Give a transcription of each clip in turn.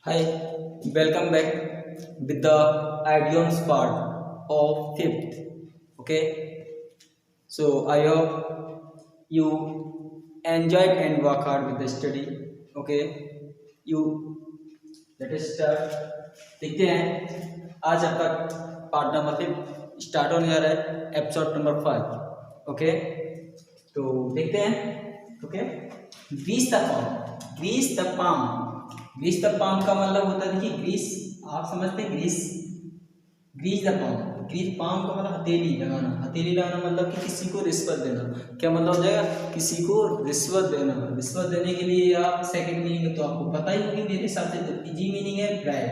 Hi, welcome back with the idioms part of fifth. Okay, so I hope you enjoyed and work hard with the study. Okay, you let us start. देखते हैं आज आपका part number 5 start होने जा रहा है episode number 5. Okay, तो देखते हैं. Okay, grease the palm. Grease the palm का मतलब होता है, देखिए ग्रीस आप समझते हैं. Grease the palm, grease palm का मतलब हथेली लगाना. हथेली लगाना मतलब कि किसी को रिश्वत देना. क्या मतलब हो जाएगा? किसी को रिश्वत देना. रिश्वत देने के लिए आप सेकंड मीनिंग तो आपको पता ही होगी मेरे हिसाब से. तो इजी मीनिंग है ब्राइब.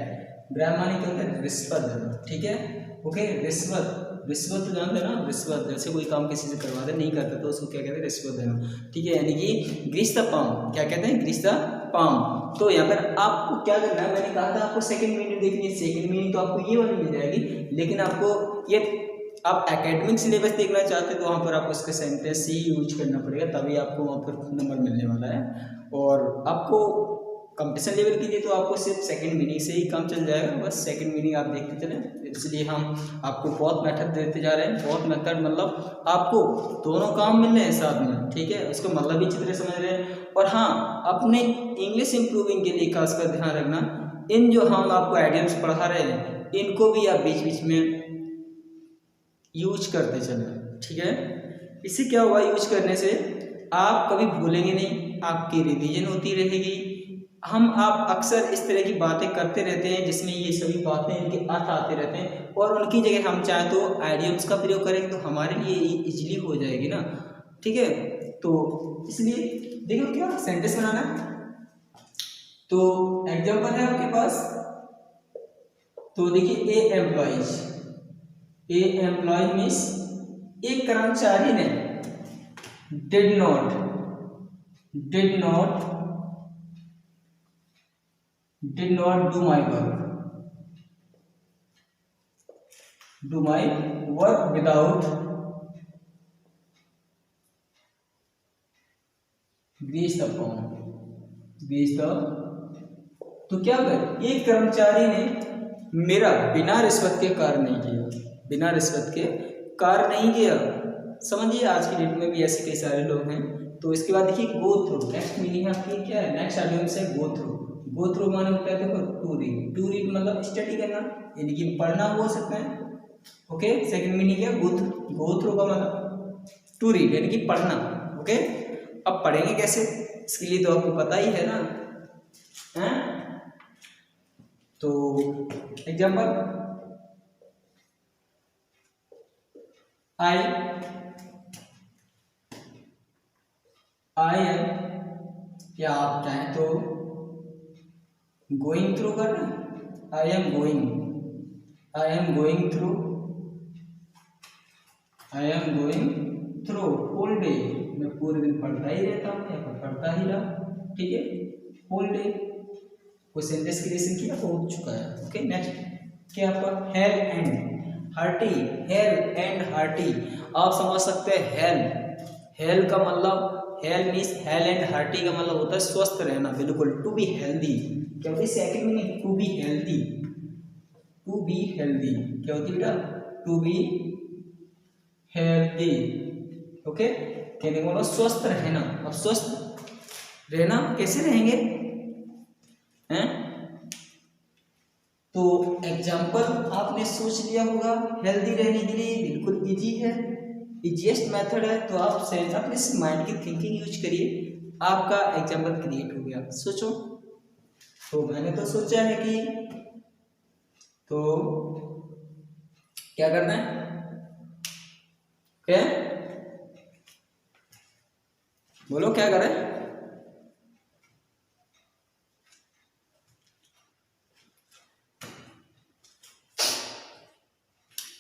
ब्राइब माने क्या होता है? रिश्वत देना. ठीक है. ओके, रिश्वत तो जानते हैं ना. रिश्वत जैसे कोई काम किसी से करवाते नहीं करते तो उसको क्या कहते हैं? रिश्वत देना. ठीक है, यानी कि ग्रीस द पाम. क्या कहते हैं? Grease the palm. तो यहाँ पर आपको क्या करना है, मैंने कहा था आपको सेकंड मीनिंग देखनी है. सेकंड मीनिंग तो आपको ये वाली मिल जाएगी, लेकिन आपको ये आप एकेडमिक सिलेबस देखना चाहते तो वहाँ पर आपको इसका सेंटेंस ही यूज करना पड़ेगा, तभी आपको वहाँ पर नंबर मिलने वाला है. और आपको कंपटीशन लेवल की तो आपको सिर्फ सेकंड मीनिंग से ही काम चल जाएगा. बस सेकंड मीनिंग आप देखते चलें, इसलिए हम आपको बहुत मेथड देते जा रहे हैं. बहुत मेथड मतलब आपको दोनों काम मिल रहे हैं साथ में. ठीक है, उसको मतलब भी अच्छी तरह समझ रहे हैं. और हाँ, अपने इंग्लिश इंप्रूविंग के लिए खासकर ध्यान रखना, इन जो हम आपको आइडियम्स पढ़ा रहे हैं इनको भी आप बीच बीच में यूज करते चलें. ठीक है, इससे क्या होगा? यूज करने से आप कभी भूलेंगे नहीं, आपकी रिवीजन होती रहेगी. आप अक्सर इस तरह की बातें करते रहते हैं जिसमें ये सभी बातें इनके अर्थ आते रहते हैं, और उनकी जगह हम चाहें तो आइडियम्स का प्रयोग करेंगे तो हमारे लिए इजीली हो जाएगी ना. ठीक है, तो इसलिए देखो क्या सेंटेंस बनाना है. तो एग्जांपल है आपके पास. तो देखिए ए एम्प्लॉय मीन्स एक कर्मचारी ने did not do my work without grease the palm. तो क्या कर, एक कर्मचारी ने मेरा बिना रिश्वत के कार्य नहीं किया. समझिए आज की डेट में भी ऐसे कई सारे लोग हैं. तो इसके बाद देखिए गो थ्रू. नेक्स्ट मीनिंग आपकी क्या है? नेक्स्ट आइडियम से गो थ्रू माने होता है देखो टू रीड मतलब स्टडी करना, यानी कि पढ़ना बोल सकते हैं. ओके, सेकंड मीनिंग क्या? गो थ्रू का मतलब टू रीड यानी कि पढ़ना. ओके, अब पढ़ेंगे कैसे? इसके लिए तो आपको पता ही है ना. हैं? तो एग्जांपल, आई एम, या आप चाहें तो गोइंग थ्रू करना. I am going through whole day. मैं पूरे दिन पढ़ता ही रहता हूँ या पढ़ता ही रहा. ठीक है, होल डे. कोई सेंटेंस क्रिएशन किया हो चुका है. ओके, नेक्स्ट क्या आपका? Hello and hearty. आप समझ सकते हैं हेल का मतलब, hello means hello and hearty का मतलब होता है स्वस्थ रहना. बिल्कुल, टू बी हेल्दी. क्या होती है second meaning? To be healthy. क्या होती है बेटा? To be healthy. ओके, कहने का मतलब स्वस्थ रहना. अब स्वस्थ रहना कैसे रहेंगे हैं? तो एग्जाम्पल आपने सोच लिया होगा. हेल्दी रहने के लिए बिल्कुल इजी है, इजीएस्ट मेथड है. तो आप अपने माइंड की थिंकिंग यूज करिए, आपका एग्जाम्पल क्रिएट हो गया. सोचो. तो मैंने तो सोचा है कि तो क्या करना है? क्या बोलो, क्या करें?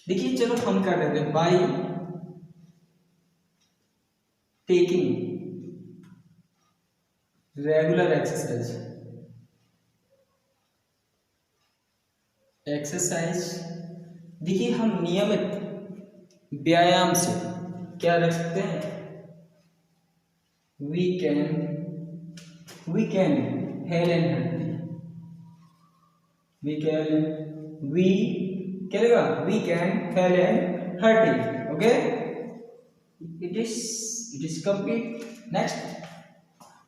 देखिए चलो हम कर लेते हैं बाई टेकिंग रेगुलर एक्सरसाइज. देखिए हम नियमित व्यायाम से क्या रख सकते हैं? We can hale and healthy. We can we क्या रहेगा, we can fail and hurt it, okay, it is complete. Next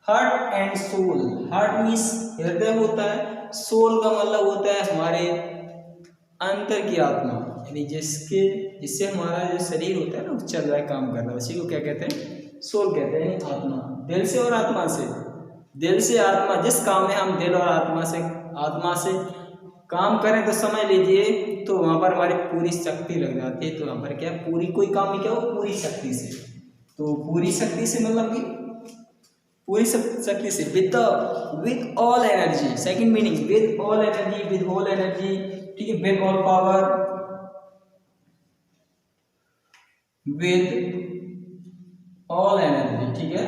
heart and soul. Heart means हृदय होता है, सोल का मतलब होता है हमारे अंतर की आत्मा, यानी जिससे हमारा जो शरीर होता है ना वो चल रहा है, काम कर रहा है, उसी को क्या कहते हैं, सोल कहते हैं, यानी आत्मा। दिल से और आत्मा से, दिल से आत्मा, जिस काम में हम दिल और आत्मा से काम करें तो समझ लीजिए तो वहां पर हमारी पूरी शक्ति लग जाती है। तो वहां पर क्या पूरी कोई काम ही क्या हो, पूरी शक्ति से। तो पूरी शक्ति से मतलब कि पूरी शक्ति से, with all energy. Second meaning with all energy, with whole energy, ठीक है, with all power, with all energy, ठीक है,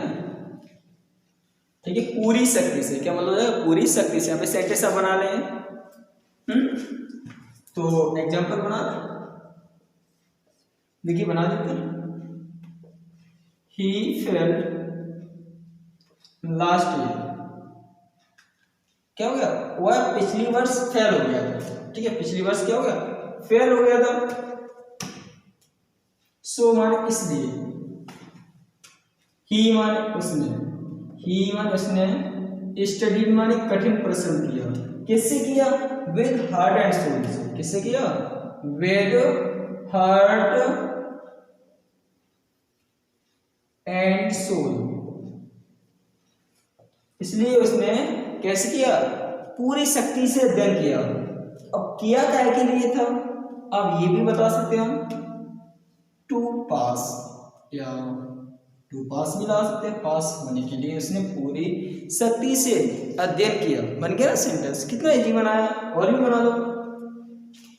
ठीक है, पूरी शक्ति से। क्या मतलब है, पूरी शक्ति से। यहाँ पे सेंटेंस आप बना लें, तो एग्जाम्पल बना देखिए, बना देते हैं। ही फेल लास्ट ईयर, क्या हो गया, वह पिछली वर्ष फेल हो गया था, ठीक है, पिछली वर्ष क्या हो गया, फेल हो गया था। सो माने इसलिए, ही माने उसने, ही माने उसने, स्टडी माने कठिन परिश्रम किया। किससे किया, विद हार्ट एंड सोल से। किससे किया, विद हार्ट एंड सोल। इसलिए उसने कैसे किया, पूरी शक्ति से अध्ययन किया। अब किया काय के लिए था, अब ये भी बता सकते हैं हम, टू पास, या टू पास भी ला सकते हैं, पास होने के लिए उसने पूरी शक्ति से अध्ययन किया। बन गया ना सेंटेंस, कितना इजी बनाया। और भी बना दो।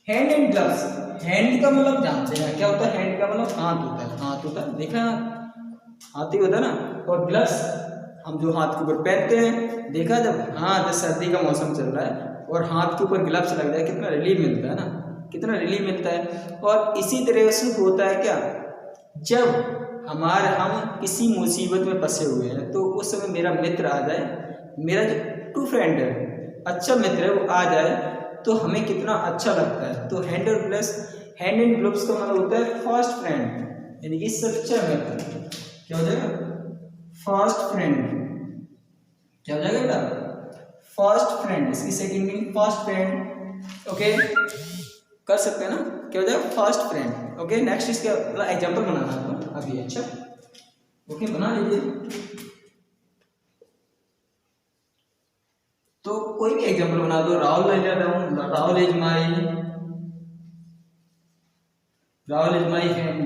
Hand and gloves. हैंड का मतलब जानते हैं क्या होता है, हैंड का मतलब हाथ होता है, हाथ होता है, देखा हाथ ही होता है ना। और ग्लव्स हम जो हाथ के ऊपर पहनते हैं, देखा जब हाथ सर्दी का मौसम चल रहा है और हाथ के ऊपर ग्लव्स लग जाए कितना रिलीफ मिलता है ना, कितना रिलीफ मिलता है। और इसी तरह से होता है क्या, जब हम किसी मुसीबत में फंसे हुए हैं तो उस समय मेरा मित्र आ जाए, मेरा जो ट्रू फ्रेंड है, अच्छा मित्र है, वो आ जाए तो हमें कितना अच्छा लगता है। तो हैंड एंड ग्लव्स का मतलब होता है फास्ट फ्रेंड, यानी कि सच्चा मित्र। क्या हो जाएगा, फास्ट फ्रेंड। क्या हो जाएगा बेटा, फास्ट फ्रेंड। इसकी second meaning fast friend, okay, कर सकते हैं ना। क्या हो जाएगा, फास्ट फ्रेंड, ओके। नेक्स्ट इसका एग्जांपल बनाना है अभी, अच्छा, ओके, बना लीजिए। तो कोई भी एग्जांपल बना दो। राहुल ले लेता हूँ, राहुल इज माई हैंड,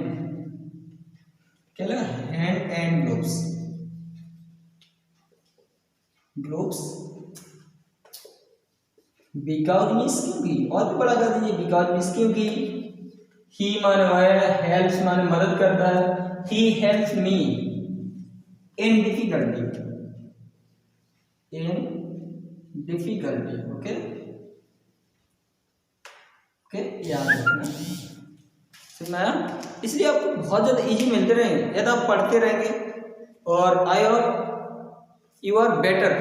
क्या लगा, hand and gloves. Because means क्योंकि, और भी बड़ा कर दीजिए, बिकॉज मीन्स क्योंकि। ही माने है, हेल्प्स माने मदद करता है, he helps me in difficulty, okay, okay, याद रखना, सुनाया। इसलिए आपको बहुत ज्यादा इजी मिलते रहेंगे यदि आप पढ़ते रहेंगे। और आई और यू आर बेटर।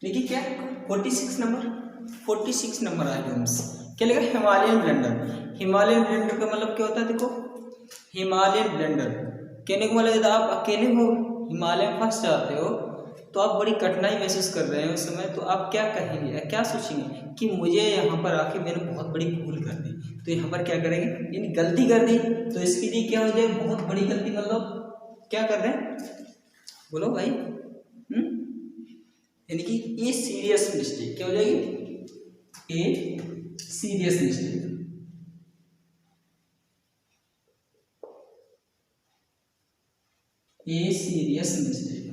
देखिए क्या 46 नंबर आइटम्स, क्या लिखा, हिमालयन ब्लेंडर। हिमालयन ब्लेंडर का मतलब क्या होता है, देखो, हिमालयन ब्लेंडर कहने को मतलब यदि आप अकेले हो, हिमालय में फंस जाते हो तो आप बड़ी कठिनाई महसूस कर रहे हैं उस समय, तो आप क्या कहेंगे, क्या सोचेंगे कि मुझे यहाँ पर आके मैंने बहुत बड़ी भूल कर दी। तो यहाँ पर क्या करेंगे, यानी गलती कर दी, तो इसके लिए क्या हो जाए, बहुत बड़ी गलती, मतलब क्या कर रहे हैं, बोलो भाई, यानी कि ये सीरियस मिस्टेक। क्या हो जाएगी, a serious mistake, a serious mistake,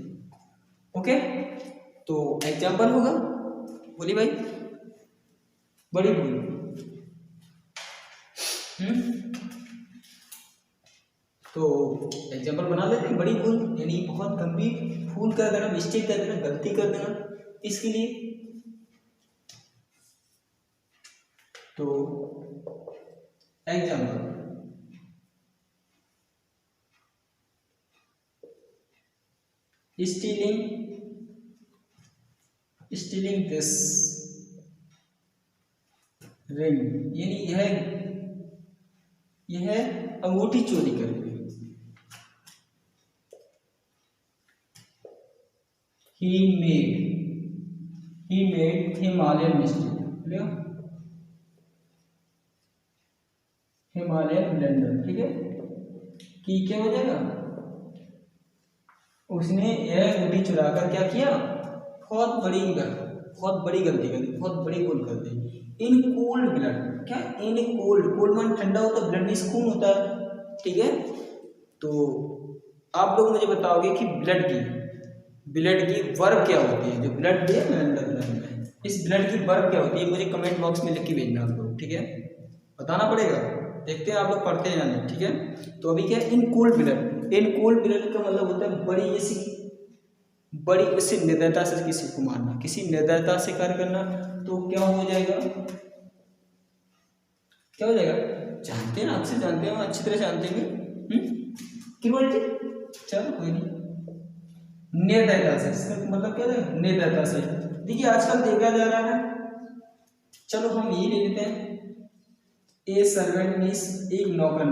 okay. तो एग्जाम्पल होगा, बोलिए भाई, बड़ी भूल, तो एग्जाम्पल बना लेते हैं, बड़ी भूल यानी बहुत गंभीर भूल कर देना, मिस्टेक कर देना, गलती कर देना। इसके लिए तो एग्जाम्पल, स्टीलिंग दिस रिंग, यानी यह अंगूठी चोरी कर ली। He made Himalayan mistake, Himalayan blunder, ठीक है। कि क्या हो जाएगा, उसने यह अंगूठी चुरा कर क्या किया, बहुत बड़ी गलती कर दी, बहुत बड़ी भूल कर दी। इन कोल्ड ब्लड, क्या इन कोल्ड मन ठंडा होता है, ब्लड मीन्स खून होता है, ठीक है। तो आप लोग मुझे बताओगे कि ब्लड की वर्ब क्या होती है, जो ब्लड दिया मैंने अंदर, इस ब्लड की वर्ब क्या होती है, मुझे कमेंट बॉक्स में लिख के भेजना आप लोग, ठीक है, बताना पड़ेगा, देखते हैं आप लोग पढ़ते हैं या नहीं, ठीक है। तो अभी क्या है, इन कोल्ड ब्लड का मतलब होता है बड़ी उससे निर्दयता से किसी को मारना, किसी निर्दयता से कार्य करना। तो क्या हो जाएगा, जानते हैं ना, अक्सर जानते हैं, अच्छी तरह जानते हैं क्रूअल्टी, चलो कोई नहीं, निर्दयता से, इसका मतलब क्या है, निर्दयता से। देखिए आजकल देखा जा रहा है, चलो हम यही ले लेते हैं, ए सर्वेंट मीन्स एक नौकर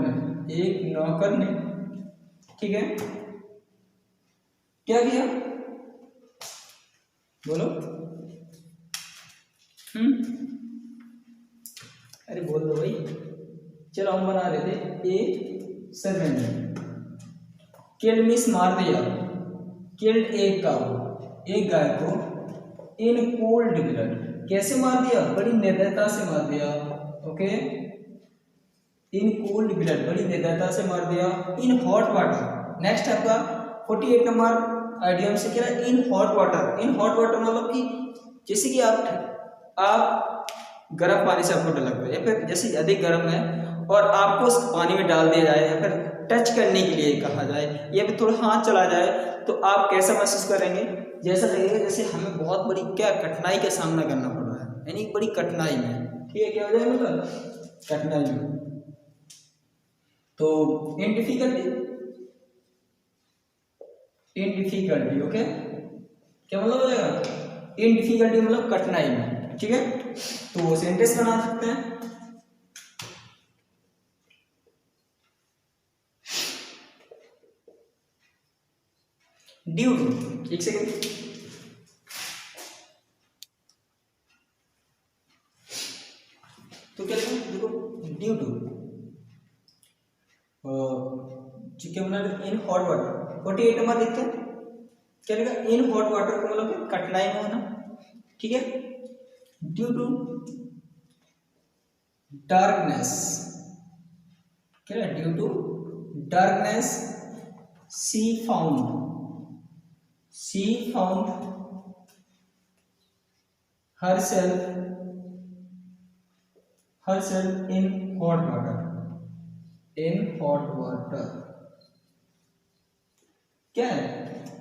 ने, ठीक है, क्या किया, बोलो, अरे बोल दो भाई, चलो हम बना रहे थे, ए सर्वेंट ने किल्ड मीन्स मार दिया, किल्ड एक गाय को इन कोल्ड ब्लड, कैसे मार दिया, बड़ी निर्दयता से मार दिया, ओके, इन कोल्ड ब्लड, बड़ी निर्दयता से मार दिया, इन हॉट वाटर। नेक्स्ट आपका 48 नंबर आइडियम से क्या है, इन हॉट वाटर मतलब कि जैसे कि आप गर्म पानी से आपको डर लगता है, या फिर जैसे अधिक गर्म है और आपको उस पानी में डाल दिया जाए, या फिर टच करने के लिए कहा जाए, या फिर थोड़ा हाथ चला जाए, तो आप कैसा महसूस करेंगे, जैसा लगेगा जैसे हमें बहुत बड़ी क्या कठिनाई का सामना करना पड़ रहा है, यानी बड़ी कठिनाई में, ठीक है, क्या हो जाएगा मतलब कठिनाई में। तो इन डिफिकल्टी, ओके, क्या मतलब हो जाएगा, इन डिफिकल्टी मतलब कठिनाई में, ठीक है। तो सेंटेंस बना सकते हैं, ड्यू टू, एक सेकेंड, तो क्या लिखा, देखो ड्यू टू, क्या बना, इन हॉट वाटर, 48 नंबर देखते हैं, क्या लिखा, इन हॉट वाटर को मतलब कठिनाई में होना, ठीक है, ड्यू टू डार्कनेस, क्या है, due to darkness she found herself in hot water, क्या है,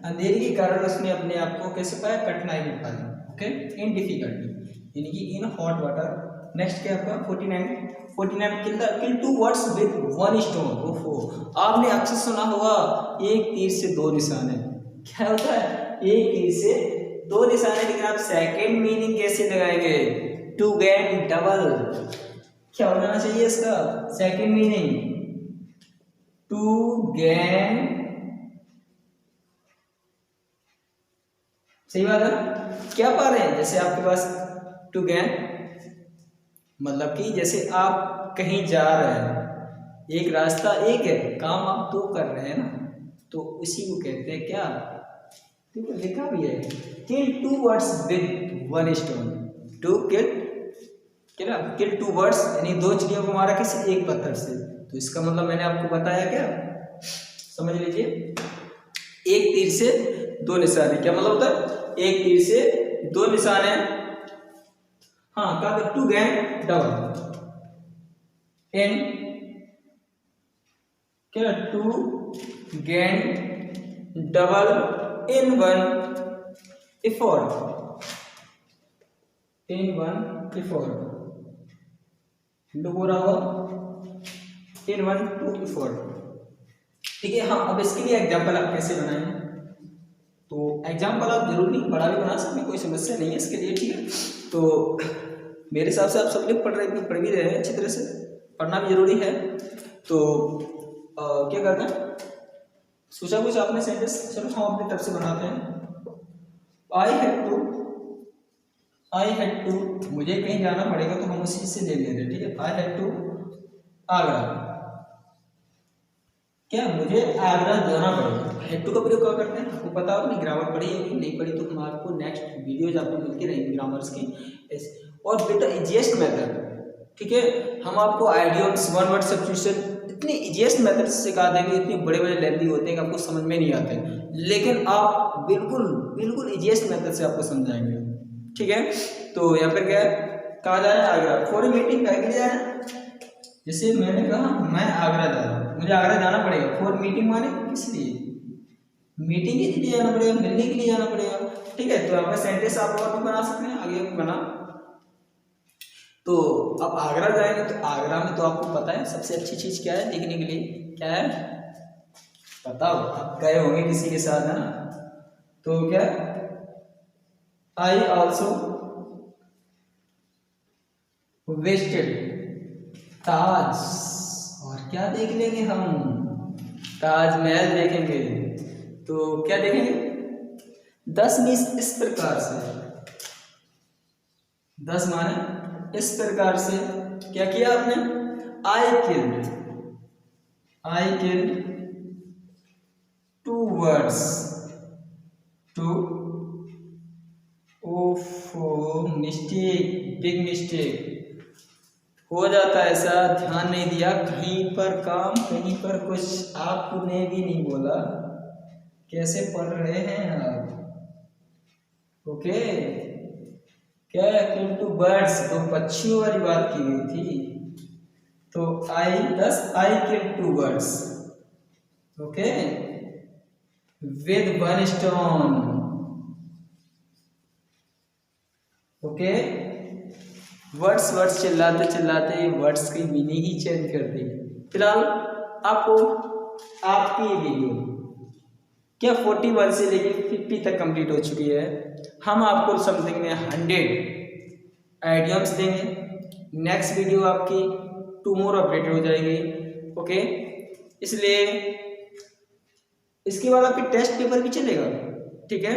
अंधेरे के कारण उसने अपने आप को कैसे पाया, कठिनाई में पाया, ओके, इन डिफिकल्टी, यानी कि इन हॉट वाटर। नेक्स्ट क्या आपका 49 kill two birds with one stone. ओहो, आपने अक्सर सुना होगा एक तीर से दो निशाने, क्या होता है, एक तीर से दो निशाने, लेकिन आप सेकंड मीनिंग कैसे लगाएंगे, टू गेन डबल, क्या हो जाना चाहिए इसका सेकंड मीनिंग, टू गेन, सही बात है, क्या पा रहे हैं, जैसे आपके पास टू गेन मतलब कि जैसे आप कहीं जा रहे हैं, एक रास्ता एक है, काम आप दो कर रहे हैं ना, तो उसी को कहते हैं क्या, देखो लिखा भी है, kill two birds with one stone, to kill two birds, यानी दो चिड़ियों को मारा किसी एक पत्थर से। तो इसका मतलब मैंने आपको बताया, क्या समझ लीजिए, एक तीर से दो निशाने, क्या मतलब होता है, एक तीर से दो निशाने, हाँ, क्या टू गेन डबल इन, क्या to gain double in one effort, लो हो रहा हो, फिर 1 2 4, ठीक है। हाँ, अब इसके लिए एग्जाम्पल आप कैसे बनाएंगे, तो एग्जाम्पल आप जरूर नहीं बड़ा भी बना सकते, कोई समस्या नहीं है इसके लिए, ठीक है। तो मेरे हिसाब से आप सब लोग पढ़ भी रहे हैं अच्छी तरह से, पढ़ना भी जरूरी है। तो क्या करना है, सोचा कुछ आपने सेंटेंस, चलो हम अपनी तरफ से बनाते हैं। आई हैड टू, मुझे कहीं जाना पड़ेगा तो हम उसी से ले लेते हैं, ठीक है। आई हैड टू आगरा, क्या मुझे आगरा जाना पड़ेगा। हैड टू का प्रयोग क्या करते हैं, आपको पता होगा, ग्रामर पढ़ी होगी, नहीं पढ़ी तो हम आपको नेक्स्ट वीडियोज आपको मिलती रहेंगी ग्रामर्स की। और बेटा इजीएस्ट मेथड, ठीक है, हम आपको आइडियम्स, वन वर्ड सब्स्टिट्यूशन, इतनी इजीएस्ट मेथड सिखा देंगे, इतने बड़े बड़े लेंथी होते हैं कि आपको समझ में नहीं आते, लेकिन आप बिल्कुल इजीएस्ट मेथड से आपको समझाएंगे, ठीक है। तो यहाँ पर क्या है, कहाँ जाना है, आगरा। फॉर मीटिंग कहाँ के लिए जाना है, जैसे मैंने कहा मैं आगरा जा रहा हूँ, मुझे आगरा जाना पड़ेगा। फॉर मीटिंग माने किस लिए, मीटिंग के लिए जाना पड़ेगा, मिलने के लिए जाना पड़ेगा, ठीक है। तो आपका सेंटेंस आप और भी बना सकते हैं, आगे बना। तो अब आगरा जाएंगे तो आगरा में तो आपको पता है सबसे अच्छी चीज क्या है देखने के लिए, क्या है बताओ, आप गए होंगे किसी के साथ, है ना। तो क्या, आई ऑल्सो विजिटेड ताज, और क्या देख लेंगे हम, ताजमहल देखेंगे। तो क्या देखेंगे, 10 मीन्स इस प्रकार से, 10 माने इस प्रकार से। क्या किया आपने, आई किल्ड 2 वर्ड्स, 2 ओफो मिस्टेक, बिग मिस्टेक हो जाता है ऐसा, ध्यान नहीं दिया कहीं पर काम, कहीं पर कुछ आपने भी नहीं बोला, कैसे पढ़ रहे हैं आप, ओके। क्या किल 2 बर्ड्स, 2 पक्षियों वाली बात की गई थी। तो आई किल 2 birds, okay, with 1 stone, okay. Words चिल्लाते वर्ड्स की मीनिंग ही चेंज कर दी। फिलहाल आपको आपकी ये वीडियो क्या 41 से लेके 50 तक कंप्लीट हो चुकी है। हम आपको समथिंग में 100 आइडियम्स देंगे। नेक्स्ट वीडियो आपकी टुमारो अपडेट हो जाएगी, ओके। इसलिए इसके बाद आपके टेस्ट पेपर भी चलेगा, ठीक है,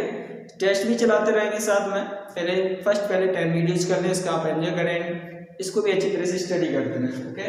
टेस्ट भी चलाते रहेंगे साथ में। पहले 10 वीडियोज कर लें, इसका आप एंजॉय करें, इसको भी अच्छी तरह से स्टडी करते रहें, ओके।